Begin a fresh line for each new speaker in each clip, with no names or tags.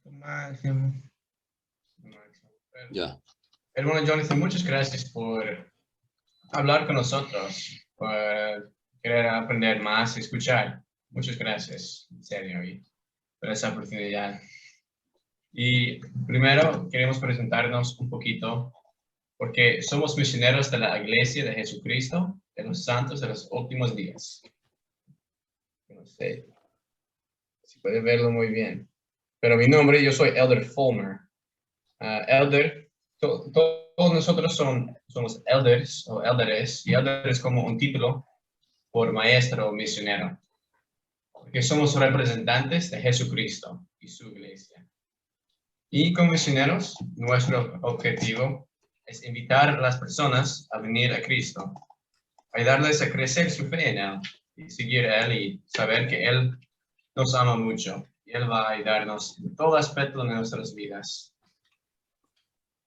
Máximo.
Ya.
Hermano Jonathan, muchas gracias por hablar con nosotros, por querer aprender más y escuchar. Muchas gracias, en serio, y por esa oportunidad. Y primero queremos presentarnos un poquito, porque somos misioneros de la Iglesia de Jesucristo, de los santos de los últimos días. No sé si puede verlo muy bien. Pero mi nombre, yo soy Elder Fulmer. Elder, todos nosotros somos elders o elderes, y elder es como un título por maestro o misionero, porque somos representantes de Jesucristo y su iglesia. Y como misioneros, nuestro objetivo es invitar a las personas a venir a Cristo, ayudarles a crecer su fe en Él y seguir a Él y saber que Él nos ama mucho y Él va a ayudarnos en todo aspecto de nuestras vidas.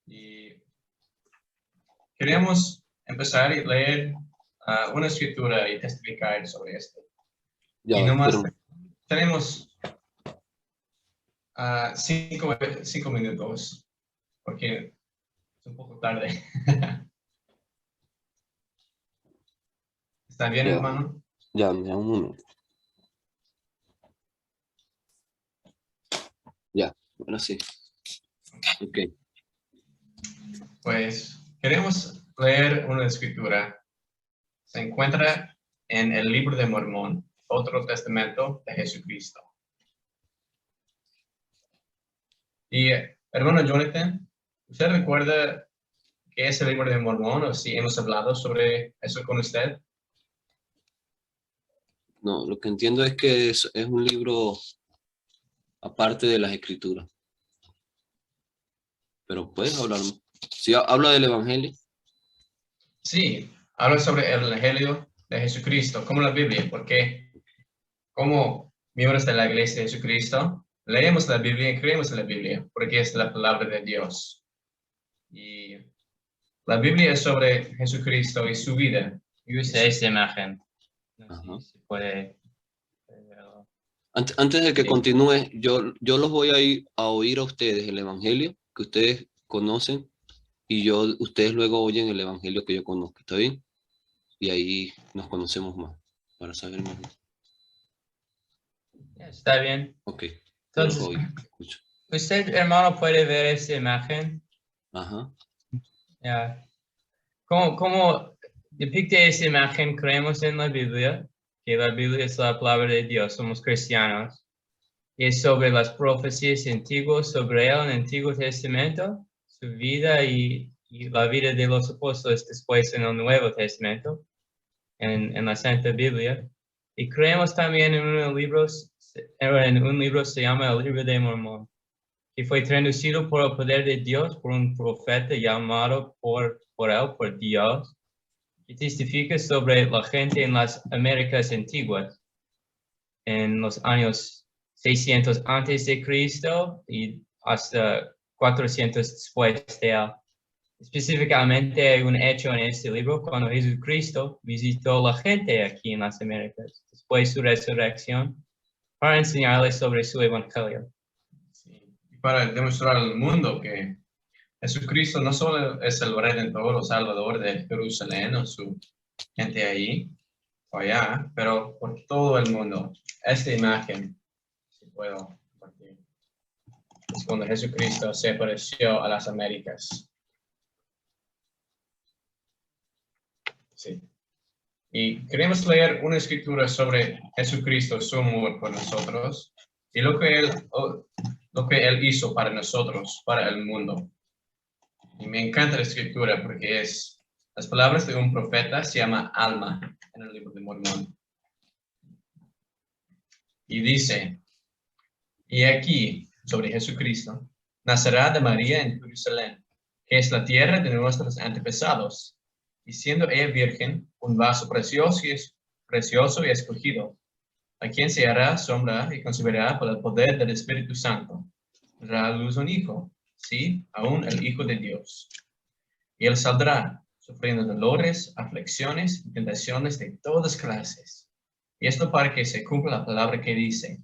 Y queremos empezar a leer una escritura y testificar sobre esto.
Ya,
Y nomás
pero
tenemos 5 minutos, porque es un poco tarde. ¿Está bien,
ya,
hermano?
ya, un momento. Ya, ahora sí. Ok.
Pues queremos leer una escritura. Se encuentra en el libro de Mormón, otro testamento de Jesucristo. Y hermano Jonathan, ¿usted recuerda qué es el libro de Mormón o si hemos hablado sobre eso con usted?
No, lo que entiendo es que es un libro aparte de las escrituras. Pero puedes hablar. Si habla del Evangelio.
Sí, habla sobre el Evangelio de Jesucristo, como la Biblia, porque como miembros de la Iglesia de Jesucristo, leemos la Biblia y creemos en la Biblia, porque es la palabra de Dios. Y la Biblia es sobre Jesucristo y su vida.
Y usé esta imagen.
Ajá.
No sé si se puede verlo.
Antes de que
Sí.
continúe, yo los voy a ir a oír a ustedes el Evangelio que ustedes conocen y ustedes luego oyen el Evangelio que yo conozco, ¿está bien? Y ahí nos conocemos más, para saber más.
Está bien.
Ok,
Entonces,
los oigo, escucho.
usted, hermano, puede ver esta imagen.
Ajá,
Ya. ¿Cómo depicta esta imagen? Creemos en la Biblia, que la Biblia es la palabra de Dios, somos cristianos. Y es sobre las profecías antiguas, sobre él en el Antiguo Testamento, su vida y la vida de los apóstoles después en el Nuevo Testamento, en la Santa Biblia. Y creemos también en un libro se llama el Libro de Mormón, que fue traducido por el poder de Dios, por un profeta llamado por él, por Dios, que testifica sobre la gente en las Américas antiguas, en los años 600 antes de Cristo y hasta 400 después de él. Específicamente hay un hecho en este libro cuando Jesucristo visitó a la gente aquí en las Américas después de su resurrección para enseñarles sobre su evangelio.
Sí. Y para demostrar al mundo que Jesucristo no solo es el Redentor o Salvador de Jerusalén o su gente ahí o allá, pero por todo el mundo. Esta imagen, si puedo compartir, es cuando Jesucristo se apareció a las Américas. Sí. Y queremos leer una escritura sobre Jesucristo, su amor por nosotros y lo que Él hizo para nosotros, para el mundo. Y me encanta la escritura porque las palabras de un profeta se llama Alma en el libro de Mormón. Y dice, y aquí, sobre Jesucristo, nacerá de María en Jerusalén, que es la tierra de nuestros antepasados, y siendo ella virgen, un vaso precioso y escogido, a quien se hará sombra y concebirá por el poder del Espíritu Santo. Dará a luz un hijo, sí, aún el Hijo de Dios. Y él saldrá, sufriendo dolores, aflicciones y tentaciones de todas clases. Y esto para que se cumpla la palabra que dice,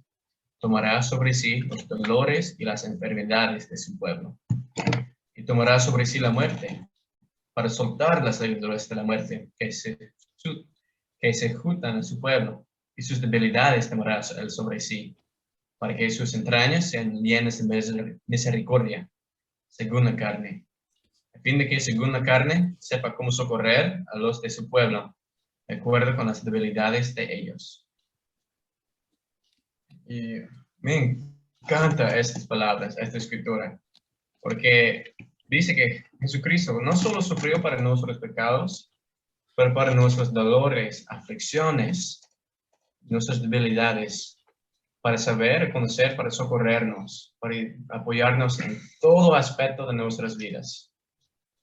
tomará sobre sí los dolores y las enfermedades de su pueblo. Y tomará sobre sí la muerte, para soltar las ligaduras de la muerte que se juntan a su pueblo, y sus debilidades tomará él sobre sí, para que sus entrañas sean llenas de misericordia, según la carne, a fin de que según la carne sepa cómo socorrer a los de su pueblo, de acuerdo con las debilidades de ellos. Y me encanta estas palabras, esta escritura, porque dice que Jesucristo no solo sufrió para nuestros pecados, pero para nuestros dolores, aflicciones, nuestras debilidades, para saber, conocer, para socorrernos, para apoyarnos en todo aspecto de nuestras vidas.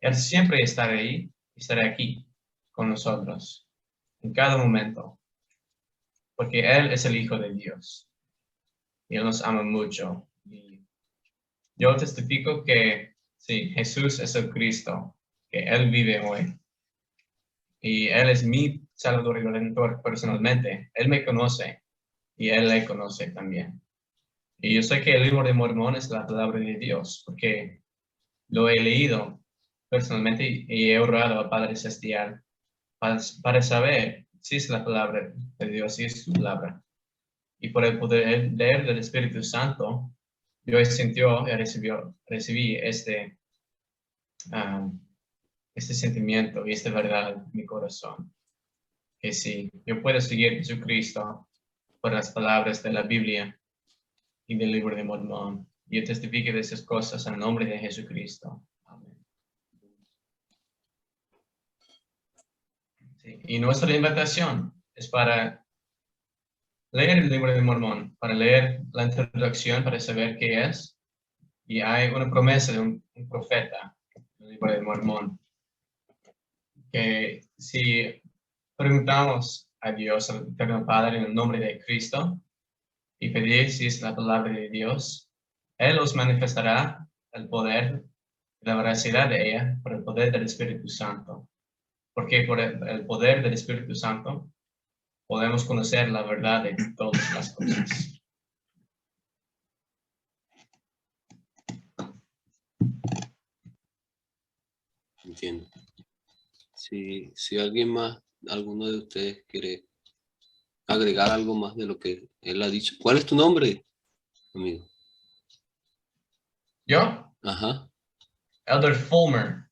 Él siempre estará ahí, estará aquí con nosotros, en cada momento, porque Él es el Hijo de Dios y Él nos ama mucho. Y yo testifico que sí, Jesús es el Cristo, que Él vive hoy. Y Él es mi Salvador y Redentor personalmente. Él me conoce y Él le conoce también. Y yo sé que el libro de Mormón es la palabra de Dios, porque lo he leído personalmente y he orado al Padre Celestial para saber si es la palabra de Dios, si es su palabra. Y por el poder del Espíritu Santo, yo recibí este sentimiento y esta verdad en mi corazón. Que sí, yo puedo seguir a Jesucristo por las palabras de la Biblia y del libro de Mormón. Y yo testifico de esas cosas en el nombre de Jesucristo. Amén. Sí, y nuestra invitación es para leer el libro de Mormón, para leer la introducción, para saber qué es. Y hay una promesa de un profeta en el libro de Mormón, que si preguntamos a Dios, al Eterno Padre, en el nombre de Cristo, y pedir si es la palabra de Dios, Él os manifestará el poder, la veracidad de ella, por el poder del Espíritu Santo. Porque por el poder del Espíritu Santo podemos conocer la verdad de todas las cosas.
Entiendo. Si alguien más, alguno de ustedes quiere agregar algo más de lo que él ha dicho. ¿Cuál es tu nombre, amigo?
¿Yo?
Ajá.
Elder Fulmer.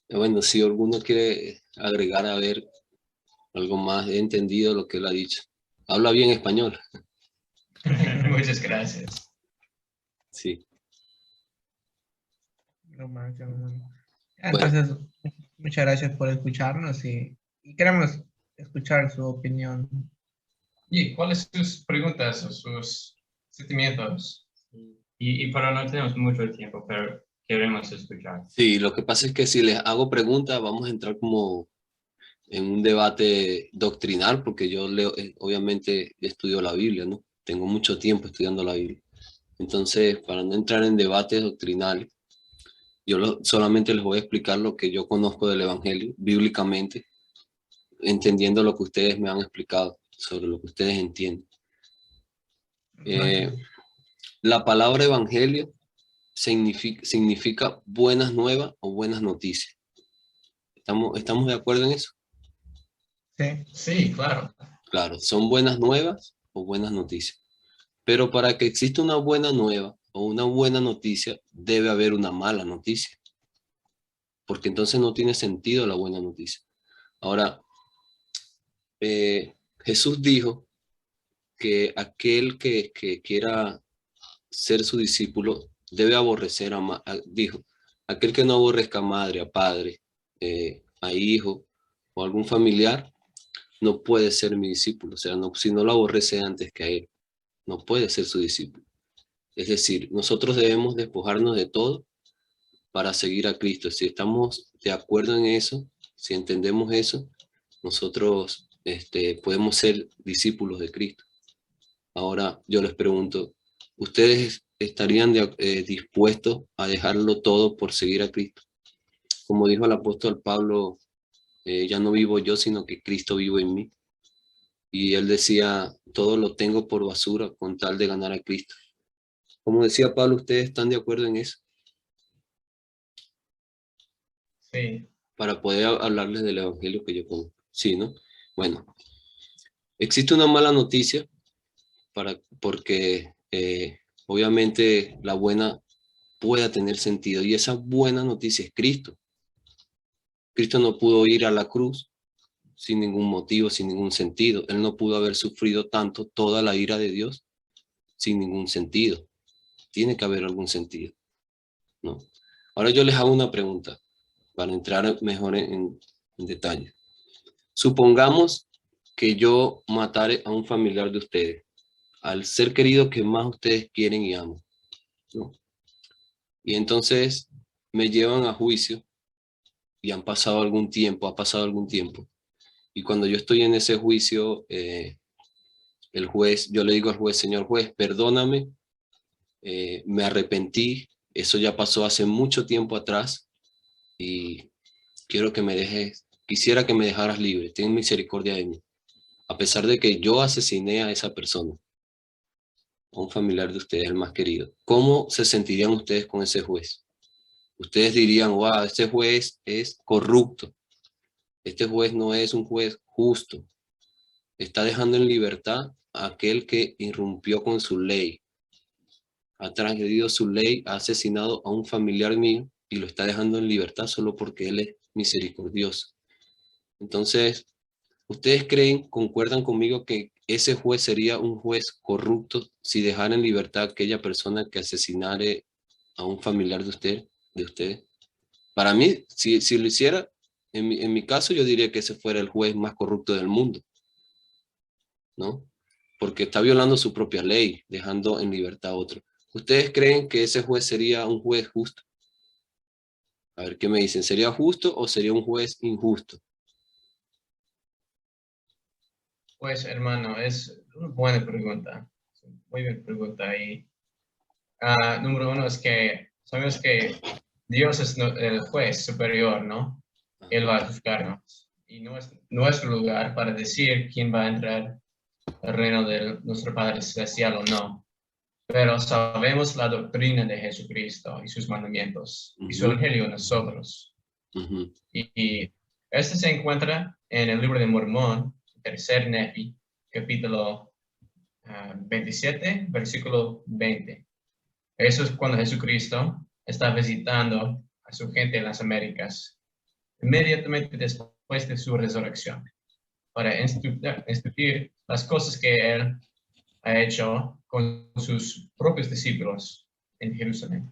Bueno, si alguno quiere agregar a ver algo más, he entendido lo que él ha dicho. Habla bien español.
Muchas gracias.
Sí.
No más, yo no. Entonces, muchas gracias por escucharnos y queremos escuchar su opinión.
¿Y cuáles son sus preguntas o sus sentimientos?
Y para no tenemos mucho tiempo, pero queremos escuchar.
Sí, lo que pasa es que si les hago preguntas, vamos a entrar como en un debate doctrinal, porque yo leo, obviamente estudio la Biblia, ¿no? Tengo mucho tiempo estudiando la Biblia. Entonces, para no entrar en debates doctrinales, yo solamente les voy a explicar lo que yo conozco del Evangelio, bíblicamente, entendiendo lo que ustedes me han explicado, sobre lo que ustedes entienden. La palabra Evangelio significa buenas nuevas o buenas noticias. ¿Estamos de acuerdo en eso?
Sí.
Sí, claro.
Claro, son buenas nuevas o buenas noticias. Pero para que exista una buena nueva o una buena noticia, debe haber una mala noticia. Porque entonces no tiene sentido la buena noticia. Ahora, Jesús dijo que aquel que quiera ser su discípulo debe aborrecer dijo, aquel que no aborrezca a madre, a padre, a hijo o algún familiar, no puede ser mi discípulo. O sea, si no lo aborrece antes que a él, no puede ser su discípulo. Es decir, nosotros debemos despojarnos de todo para seguir a Cristo. Si estamos de acuerdo en eso, si entendemos eso, nosotros podemos ser discípulos de Cristo. Ahora yo les pregunto, ¿ustedes estarían dispuestos a dejarlo todo por seguir a Cristo? Como dijo el apóstol Pablo, ya no vivo yo, sino que Cristo vive en mí. Y él decía, todo lo tengo por basura con tal de ganar a Cristo. Como decía Pablo, ¿ustedes están de acuerdo en eso?
Sí,
Para poder hablarles del evangelio que yo conozco. Sí, ¿no? Bueno, existe una mala noticia porque obviamente la buena pueda tener sentido. Y esa buena noticia es Cristo. Cristo no pudo ir a la cruz sin ningún motivo, sin ningún sentido. Él no pudo haber sufrido tanto toda la ira de Dios sin ningún sentido. Tiene que haber algún sentido, ¿no? Ahora yo les hago una pregunta para entrar mejor en detalle. Supongamos que yo matare a un familiar de ustedes, al ser querido que más ustedes quieren y aman, ¿no? Y entonces me llevan a juicio y ha pasado algún tiempo. Y cuando yo estoy en ese juicio, el juez, yo le digo al juez, señor juez, perdóname, me arrepentí, eso ya pasó hace mucho tiempo atrás y quiero que me dejes, quisiera que me dejaras libre, ten misericordia de mí. A pesar de que yo asesiné a esa persona, a un familiar de ustedes, el más querido, ¿cómo se sentirían ustedes con ese juez? Ustedes dirían, wow, este juez es corrupto, este juez no es un juez justo, está dejando en libertad a aquel que irrumpió con su ley, ha transgredido su ley, ha asesinado a un familiar mío y lo está dejando en libertad solo porque él es misericordioso. Entonces, ¿ustedes creen, concuerdan conmigo que ese juez sería un juez corrupto si dejara en libertad a aquella persona que asesinare a un familiar de ustedes? Para mí, si lo hiciera, en mi caso yo diría que ese fuera el juez más corrupto del mundo, ¿no? Porque está violando su propia ley, dejando en libertad a otro. ¿Ustedes creen que ese juez sería un juez justo? A ver, ¿qué me dicen? ¿Sería justo o sería un juez injusto?
pues hermano, es una buena pregunta. Muy buena pregunta. Y número uno es que sabemos que Dios es el juez superior, ¿no? Él va a juzgarnos. Y no es nuestro lugar para decir quién va a entrar al reino de nuestro Padre Celestial o no. Pero sabemos la doctrina de Jesucristo y sus mandamientos y su evangelio en nosotros. Y este se encuentra en el libro de Mormón, tercer Nefi, capítulo 27, versículo 20. Eso es cuando Jesucristo está visitando a su gente en las Américas, inmediatamente después de su resurrección, para instituir las cosas que él ha hecho con sus propios discípulos en Jerusalén.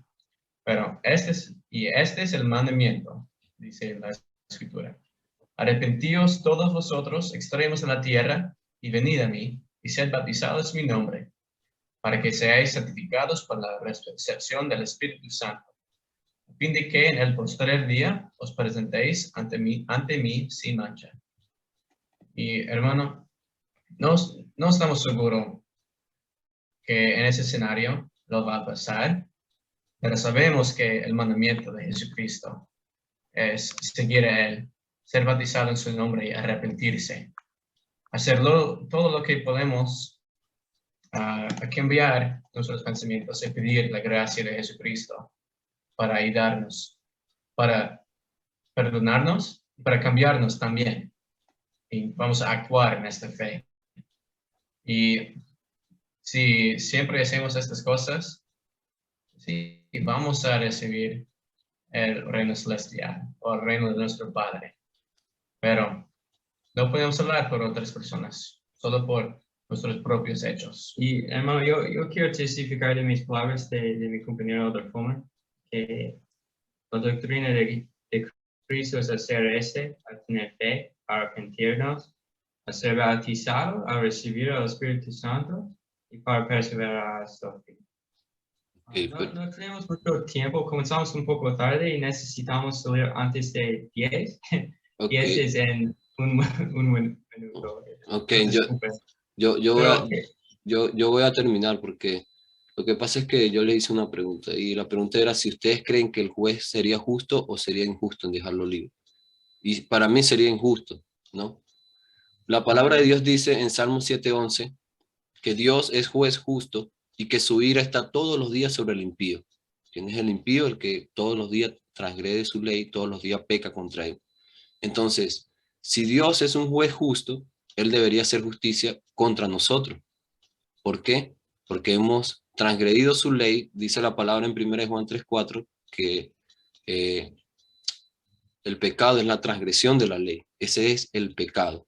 Pero este es el mandamiento, dice la Escritura. Arrepentíos todos vosotros, extremos de la tierra, y venid a mí, y sed bautizados en mi nombre, para que seáis santificados por la recepción del Espíritu Santo, a fin de que en el postrer día os presentéis ante mí sin mancha. Y hermano, no estamos seguros que en ese escenario lo va a pasar, pero sabemos que el mandamiento de Jesucristo es seguir a Él, ser bautizado en su nombre y arrepentirse. Hacerlo todo lo que podemos a cambiar nuestros pensamientos y pedir la gracia de Jesucristo para ayudarnos, para perdonarnos, para cambiarnos también. Y vamos a actuar en esta fe. Y si siempre hacemos estas cosas, sí, vamos a recibir el reino celestial o el reino de nuestro Padre. Pero no podemos hablar por otras personas, solo por nuestros propios hechos.
Y hermano, yo quiero testificar de mis palabras de mi compañero Dr. Fulmer, que la doctrina de Cristo es hacer a tener fe, a arrepentirnos, a ser bautizado, a recibir el Espíritu Santo y para perseverar hasta el fin. No tenemos mucho tiempo, comenzamos un poco tarde y necesitamos salir antes de 10.
Okay.
10 es en un minuto.
Ok, yo voy a terminar porque lo que pasa es que yo le hice una pregunta y la pregunta era si ustedes creen que el juez sería justo o sería injusto en dejarlo libre. Y para mí sería injusto, ¿no? La palabra de Dios dice en Salmo 7:11 que Dios es juez justo y que su ira está todos los días sobre el impío. ¿Quién es el impío? El que todos los días transgrede su ley, todos los días peca contra él. Entonces, si Dios es un juez justo, él debería hacer justicia contra nosotros. ¿Por qué? Porque hemos transgredido su ley. Dice la palabra en 1 Juan 3:4 que el pecado es la transgresión de la ley. Ese es el pecado.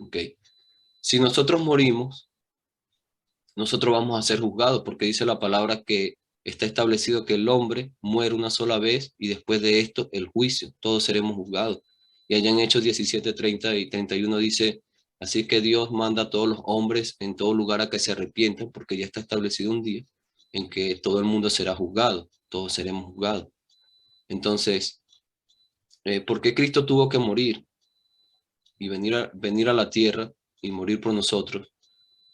¿Okay? Si nosotros morimos, nosotros vamos a ser juzgados, porque dice la palabra que está establecido que el hombre muere una sola vez y después de esto el juicio, todos seremos juzgados. Y allá en Hechos 17, 30 y 31 dice, así que Dios manda a todos los hombres en todo lugar a que se arrepientan, porque ya está establecido un día en que todo el mundo será juzgado, todos seremos juzgados. Entonces, ¿por qué Cristo tuvo que morir y venir a la tierra y morir por nosotros?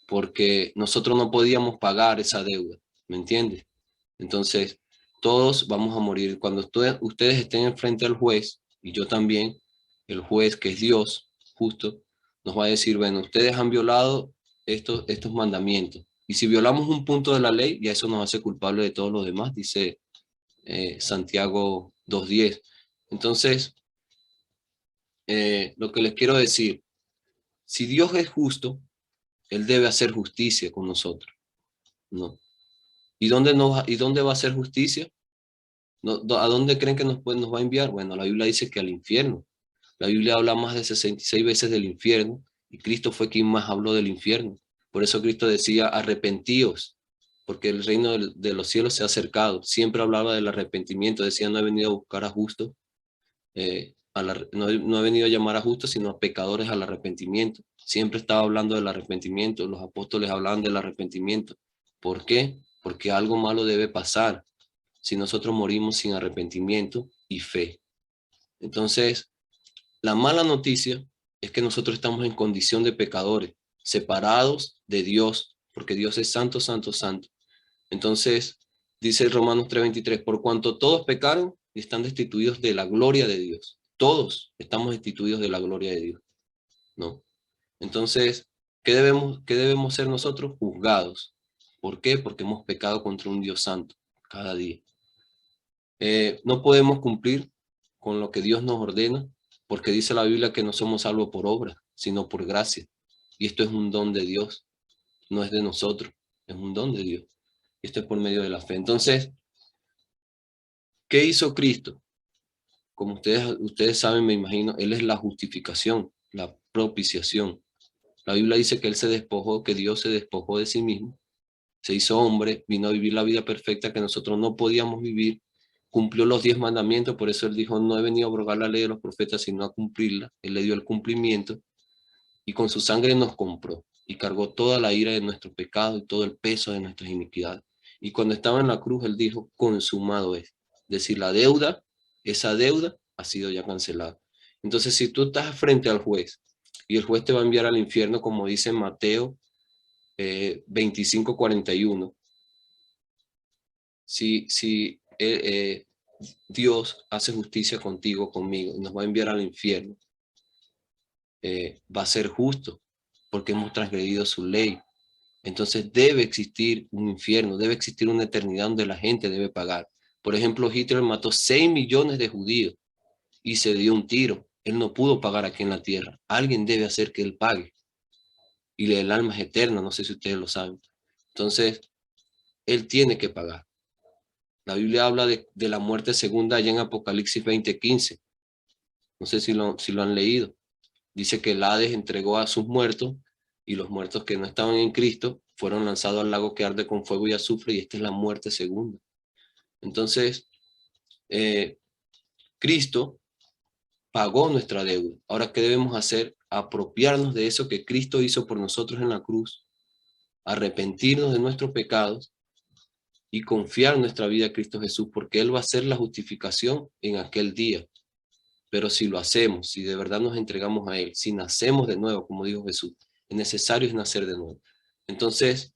Porque nosotros no podíamos pagar esa deuda, ¿me entiendes? Entonces, todos vamos a morir. Cuando ustedes estén enfrente al juez, y yo también, el juez que es Dios, justo, nos va a decir, bueno, ustedes han violado estos mandamientos. Y si violamos un punto de la ley, ya eso nos hace culpable de todos los demás, dice Santiago 2:10. Entonces, lo que les quiero decir, si Dios es justo, Él debe hacer justicia con nosotros, ¿no? ¿Y dónde va a hacer justicia? ¿A dónde creen que nos va a enviar? Bueno, la Biblia dice que al infierno. La Biblia habla más de 66 veces del infierno y Cristo fue quien más habló del infierno. Por eso Cristo decía, arrepentíos, porque el reino de los cielos se ha acercado. Siempre hablaba del arrepentimiento, decía, no he venido a buscar a justos, no he venido a llamar a justos, sino a pecadores al arrepentimiento. Siempre estaba hablando del arrepentimiento, los apóstoles hablaban del arrepentimiento. ¿Por qué? Porque algo malo debe pasar si nosotros morimos sin arrepentimiento y fe. Entonces, la mala noticia es que nosotros estamos en condición de pecadores, separados de Dios, porque Dios es santo, santo, santo. Entonces, dice Romanos 3:23, por cuanto todos pecaron y están destituidos de la gloria de Dios. Todos estamos destituidos de la gloria de Dios, ¿no? Entonces, ¿qué debemos ser nosotros? Juzgados. ¿Por qué? Porque hemos pecado contra un Dios santo cada día. No podemos cumplir con lo que Dios nos ordena, porque dice la Biblia que no somos salvos por obra, sino por gracia. Y esto es un don de Dios, no es de nosotros, es un don de Dios. Y esto es por medio de la fe. Entonces, ¿qué hizo Cristo? Como ustedes saben, me imagino, Él es la justificación, la propiciación. La Biblia dice que Él se despojó, que Dios se despojó de sí mismo, se hizo hombre, vino a vivir la vida perfecta que nosotros no podíamos vivir, cumplió los 10 mandamientos, por eso Él dijo, no he venido a abrogar la ley de los profetas, sino a cumplirla. Él le dio el cumplimiento y con su sangre nos compró y cargó toda la ira de nuestros pecados y todo el peso de nuestras iniquidades. Y cuando estaba en la cruz, Él dijo, consumado es. Es decir, esa deuda ha sido ya cancelada. Entonces, si tú estás frente al juez y el juez te va a enviar al infierno, como dice Mateo 25:41, si Dios hace justicia contigo, conmigo, y nos va a enviar al infierno, va a ser justo, porque hemos transgredido su ley. Entonces debe existir un infierno, debe existir una eternidad donde la gente debe pagar. Por ejemplo, Hitler mató 6 millones de judíos y se dio un tiro. Él no pudo pagar aquí en la tierra. Alguien debe hacer que él pague. Y el alma es eterna, no sé si ustedes lo saben. Entonces, él tiene que pagar. La Biblia habla de la muerte segunda allá en Apocalipsis 20:15. No sé si lo han leído. Dice que el Hades entregó a sus muertos y los muertos que no estaban en Cristo fueron lanzados al lago que arde con fuego y azufre, y esta es la muerte segunda. Entonces, Cristo pagó nuestra deuda. Ahora, ¿qué debemos hacer? Apropiarnos de eso que Cristo hizo por nosotros en la cruz, arrepentirnos de nuestros pecados y confiar nuestra vida a Cristo Jesús, porque Él va a hacer la justificación en aquel día. Pero si lo hacemos, si de verdad nos entregamos a Él, si nacemos de nuevo, como dijo Jesús, es necesario nacer de nuevo. Entonces,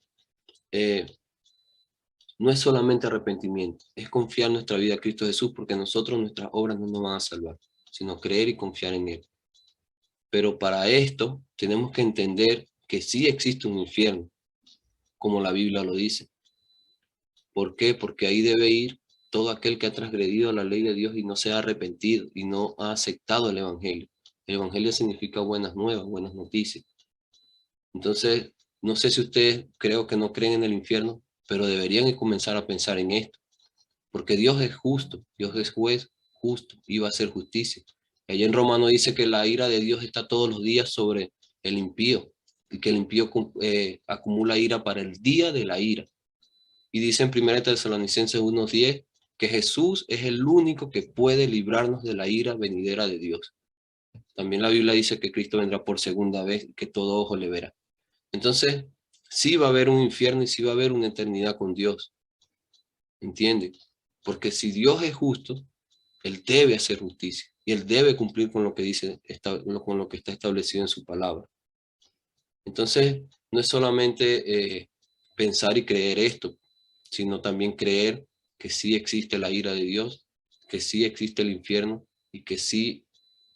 no es solamente arrepentimiento, es confiar nuestra vida a Cristo Jesús, porque nosotros, nuestras obras no nos van a salvar, sino creer y confiar en Él. Pero para esto tenemos que entender que sí existe un infierno, como la Biblia lo dice. ¿Por qué? Porque ahí debe ir todo aquel que ha transgredido la ley de Dios y no se ha arrepentido y no ha aceptado el Evangelio. El Evangelio significa buenas nuevas, buenas noticias. Entonces, no sé si ustedes creo que no creen en el infierno, pero deberían comenzar a pensar en esto. Porque Dios es justo, Dios es juez justo y va a hacer justicia. Allá en Romano dice que la ira de Dios está todos los días sobre el impío y que el impío acumula ira para el día de la ira. Y dice en 1 Tesalonicenses 1:10 que Jesús es el único que puede librarnos de la ira venidera de Dios. También la Biblia dice que Cristo vendrá por segunda vez y que todo ojo le verá. Entonces, sí va a haber un infierno y sí va a haber una eternidad con Dios. ¿Entiende? Porque si Dios es justo, Él debe hacer justicia y Él debe cumplir con lo que dice, con lo que está establecido en su palabra. Entonces, no es solamente pensar y creer esto, sino también creer que sí existe la ira de Dios, que sí existe el infierno y que sí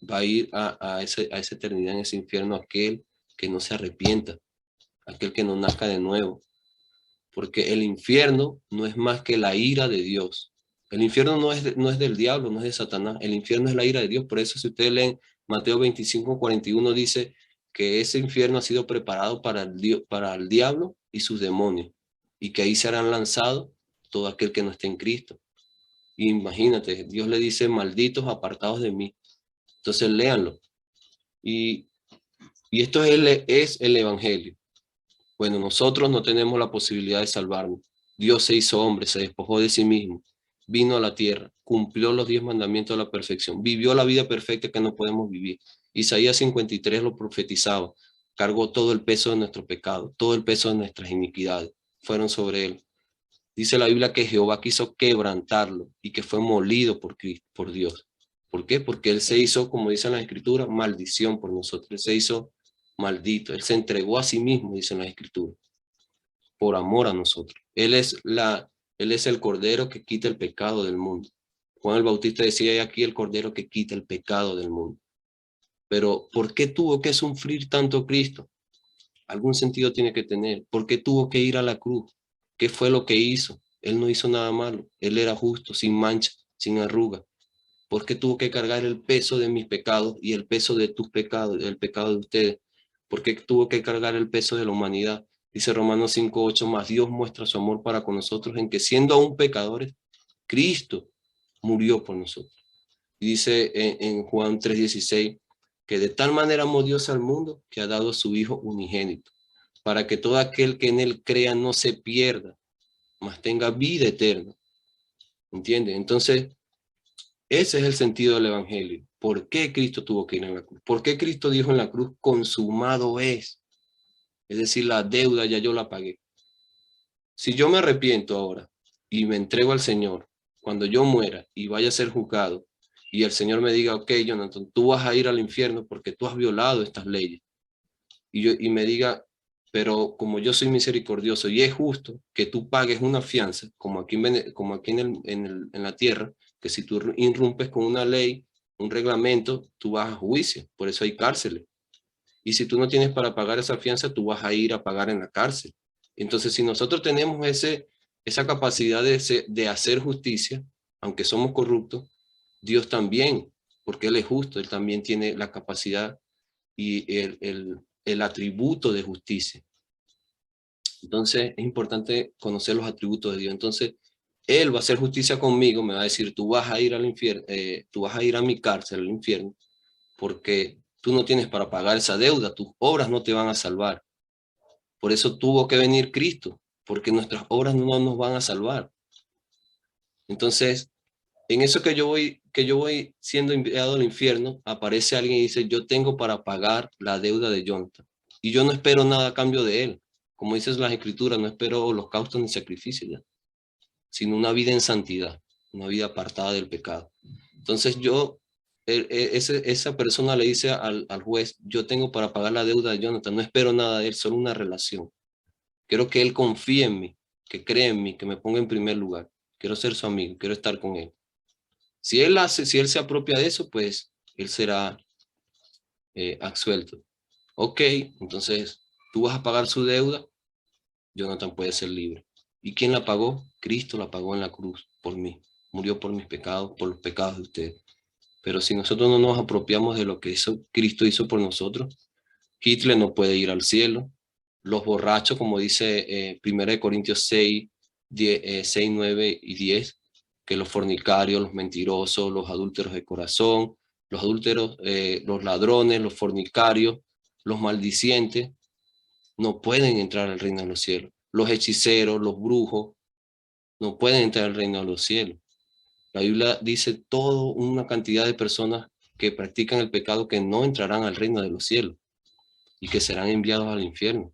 va a ir a esa eternidad en ese infierno aquel que no se arrepienta, aquel que no nazca de nuevo. Porque el infierno no es más que la ira de Dios. El infierno no es del diablo, no es de Satanás. El infierno es la ira de Dios. Por eso si ustedes leen Mateo 25:41 dice que ese infierno ha sido preparado para el diablo y sus demonios. Y que ahí serán lanzados todo aquel que no esté en Cristo. Y imagínate, Dios le dice, malditos apartados de mí. Entonces léanlo. Y esto es el evangelio. Bueno, nosotros no tenemos la posibilidad de salvarnos. Dios se hizo hombre, se despojó de sí mismo, vino a la tierra, cumplió los 10 mandamientos a la perfección, vivió la vida perfecta que no podemos vivir. Isaías 53 lo profetizaba, cargó todo el peso de nuestro pecado, todo el peso de nuestras iniquidades, fueron sobre él. Dice la Biblia que Jehová quiso quebrantarlo y que fue molido por Dios. ¿Por qué? Porque él se hizo, como dice en la Escritura, maldición por nosotros. Él se hizo maldito. Él se entregó a sí mismo, dice en la Escritura, por amor a nosotros. Él es el Cordero que quita el pecado del mundo. Juan el Bautista decía, "He aquí el Cordero que quita el pecado del mundo". Pero ¿por qué tuvo que sufrir tanto Cristo? Algún sentido tiene que tener. ¿Por qué tuvo que ir a la cruz? ¿Qué fue lo que hizo? Él no hizo nada malo. Él era justo, sin mancha, sin arruga. ¿Por qué tuvo que cargar el peso de mis pecados y el peso de tus pecados, el pecado de ustedes? ¿Por qué tuvo que cargar el peso de la humanidad? Dice Romanos 5:8, más Dios muestra su amor para con nosotros en que siendo aún pecadores, Cristo murió por nosotros. Y dice en Juan 3:16, que de tal manera amó Dios al mundo que ha dado a su Hijo unigénito, para que todo aquel que en él crea no se pierda, mas tenga vida eterna. ¿Entiende? Entonces, ese es el sentido del evangelio. ¿Por qué Cristo tuvo que ir a la cruz? ¿Por qué Cristo dijo en la cruz, consumado es? Es decir, la deuda ya yo la pagué. Si yo me arrepiento ahora y me entrego al Señor, cuando yo muera y vaya a ser juzgado, y el Señor me diga, ok, Jonathan, tú vas a ir al infierno porque tú has violado estas leyes. Y me diga, pero como yo soy misericordioso y es justo que tú pagues una fianza, como aquí en la tierra, que si tú irrumpes con una ley, un reglamento, tú vas a juicio, por eso hay cárceles. Y si tú no tienes para pagar esa fianza, tú vas a ir a pagar en la cárcel. Entonces, si nosotros tenemos esa capacidad de hacer justicia, aunque somos corruptos, Dios también, porque Él es justo, Él también tiene la capacidad y el atributo de justicia. Entonces, es importante conocer los atributos de Dios. Entonces, Él va a hacer justicia conmigo, me va a decir, tú vas a ir al infierno, tú vas a ir a mi cárcel, al infierno, porque tú no tienes para pagar esa deuda, tus obras no te van a salvar. Por eso tuvo que venir Cristo, porque nuestras obras no nos van a salvar. Entonces, en eso que yo voy siendo enviado al infierno, aparece alguien y dice, yo tengo para pagar la deuda de Jonathan. Y yo no espero nada a cambio de él. Como dices las escrituras, no espero holocaustos ni sacrificios, ¿ya? Sino una vida en santidad, una vida apartada del pecado. Entonces esa persona le dice al juez, yo tengo para pagar la deuda de Jonathan, no espero nada de él, solo una relación. Quiero que él confíe en mí, que cree en mí, que me ponga en primer lugar. Quiero ser su amigo, quiero estar con él. Si él se apropia de eso, pues él será absuelto. Ok, entonces tú vas a pagar su deuda, Jonathan puede ser libre. ¿Y quién la pagó? Cristo la pagó en la cruz por mí. Murió por mis pecados, por los pecados de ustedes. Pero si nosotros no nos apropiamos de lo que Cristo hizo por nosotros, Hitler no puede ir al cielo. Los borrachos, como dice 1 Corintios 6, 6, 9 y 10, que los fornicarios, los mentirosos, los adúlteros de corazón, los adúlteros, los ladrones, los fornicarios, los maldicientes, no pueden entrar al reino de los cielos. Los hechiceros, los brujos, no pueden entrar al reino de los cielos. La Biblia dice toda una cantidad de personas que practican el pecado que no entrarán al reino de los cielos y que serán enviados al infierno,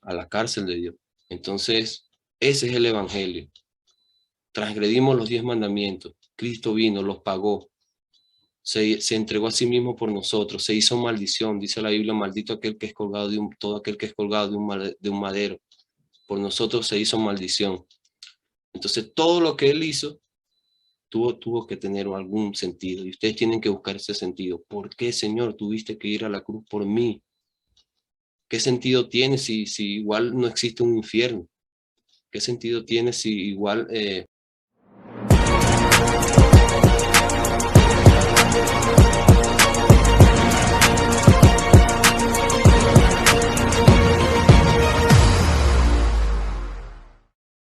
a la cárcel de Dios. Entonces, ese es el evangelio. Transgredimos los 10 mandamientos. Cristo vino, los pagó. Se entregó a sí mismo por nosotros. Se hizo maldición. Dice la Biblia, maldito aquel que es colgado todo aquel que es colgado de un madero. Por nosotros se hizo maldición. Entonces, todo lo que él hizo tuvo que tener algún sentido. Y ustedes tienen que buscar ese sentido. ¿Por qué, Señor, tuviste que ir a la cruz por mí? ¿Qué sentido tiene si igual no existe un infierno? ¿Qué sentido tiene si igual